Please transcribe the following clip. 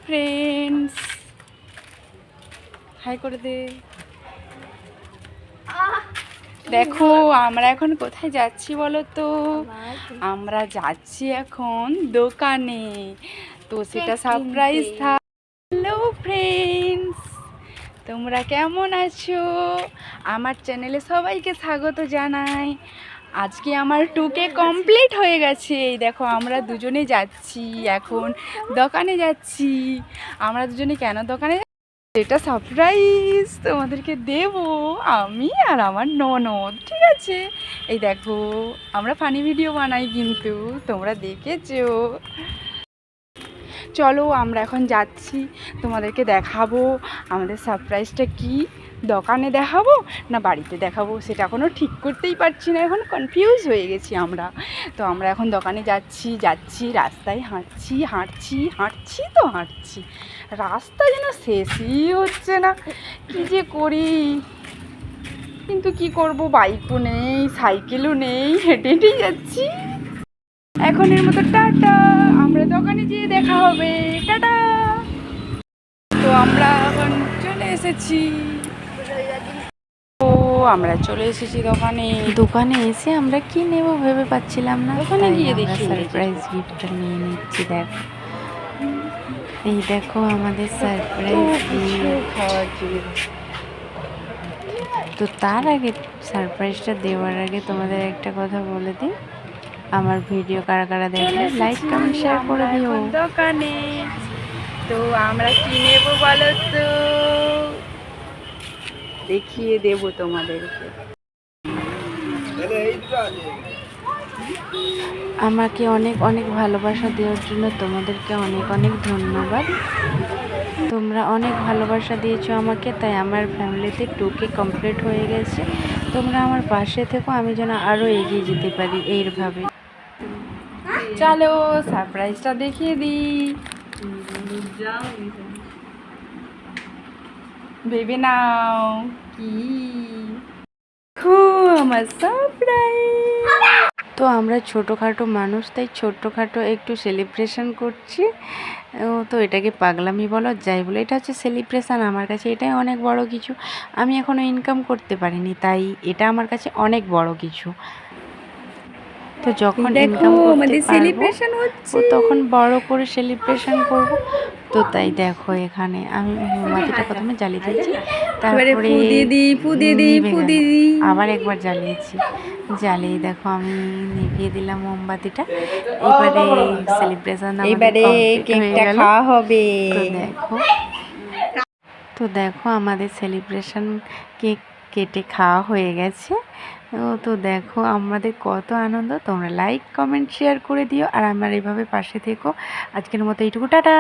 Friends, high করে দে। দেখো আমরা এখন কোথায় যাচ্ছি বলো তো? আমরা যাচ্ছি এখন দোকানে, তো সেটা সারপ্রাইজ থাক। হ্যালো ফ্রেন্ডস, তোমরা কেমন আছো? আমার চ্যানেলে সবাইকে স্বাগত জানাই। আজকে আমার 2K কমপ্লিট হয়ে গেছে। এই দেখো আমরা দুজনে যাচ্ছি এখন দোকানে যাচ্ছি। আমরা দুজনে কেন দোকানে, এটা সারপ্রাইজ তোমাদেরকে দেব আমি আর আমার ননদ, ঠিক আছে? এই দেখো আমরা ফানি ভিডিও বানাই, কিন্তু তোমরা দেখেছো। চলো আমরা এখন যাচ্ছি, তোমাদেরকে দেখাবো আমাদের সারপ্রাইজটা কি। দোকানে দেখাবো না বাড়িতে দেখাবো সেটা এখনও ঠিক করতেই পারছি না, এখন কনফিউজ হয়ে গেছি আমরা। তো আমরা এখন দোকানে যাচ্ছি রাস্তায় হাঁটছি তো হাঁটছি, রাস্তা যেন শেষই হচ্ছে না, কী যে করি। কিন্তু কি করব, বাইকও নেই, সাইকেলও নেই, হেঁটে হেঁটেই যাচ্ছি। এখনের মতো টাটা, আমরা দোকানে যেয়ে দেখা হবে, টাটা। তো আমরা এখন চলে এসেছি, আমরা চলে এসেছি দোকানে এসে আমরা কি নেব ভেবে পাচ্ছিলাম না, ওখানে গিয়ে দেখি সারপ্রাইজ গিফটটা নিয়ে নিচ্ছি। দেখো এই দেখো আমাদের সারপ্রাইজ গিফট। তো তার আগে সারপ্রাইজটা দেওয়ার আগে তোমাদের একটা কথা বলে দিই, আমার ভিডিও কারা কারা দেখলে লাইক কমেন্ট শেয়ার করে দিও। দোকানে তো আমরা কি নেব বলো তো, দেখিয়ে দেব তোমাদেরকে। আমাকে অনেক অনেক ভালোবাসা দেওয়ার জন্য তোমাদেরকে অনেক অনেক ধন্যবাদ। তোমরা অনেক ভালোবাসা দিয়েছো আমাকে, তাই আমার ফ্যামিলিতে 2K কমপ্লিট হয়ে গেছে। তোমরা আমার পাশে থেকো, আমি যেন আরও এগিয়ে যেতে পারি এইভাবে। চলো সারপ্রাইজটা দেখিয়ে দিই, ভেবে নাও কি আমার সারপ্রাইজ। তো আমরা ছোটোখাটো মানুষ, তাই ছোটোখাটো একটু সেলিব্রেশন করছি। তো এটাকে পাগলামি বলো যাই বলো, এটা হচ্ছে সেলিব্রেশান। আমার কাছে এটাই অনেক বড় কিছু। আমি এখনও ইনকাম করতে পারিনি, তাই এটা আমার কাছে অনেক বড় কিছু। তো যখন ইনকাম করতে পারবো তখন বড় করে সেলিব্রেশন করব। তো তাই দেখো এখানে আমি মোমবাতিটা প্রথমে জ্বালিয়ে দিয়েছি, তারপরে আবার একবার জ্বালিয়ে দেখো আমি নিভিয়ে দিলাম মোমবাতিটা। এবারে সেলিব্রেশন কেকটা খাওয়া হবে। তো দেখো আমাদের সেলিব্রেশন কেক কেটে খাওয়া হয়ে গেছে। তো দেখো আমাদের কত আনন্দ। তোমরা লাইক কমেন্ট শেয়ার করে দিও আর আমার এইভাবে পাশে থেকো। আজকের মতো এইটুকু, টাটা।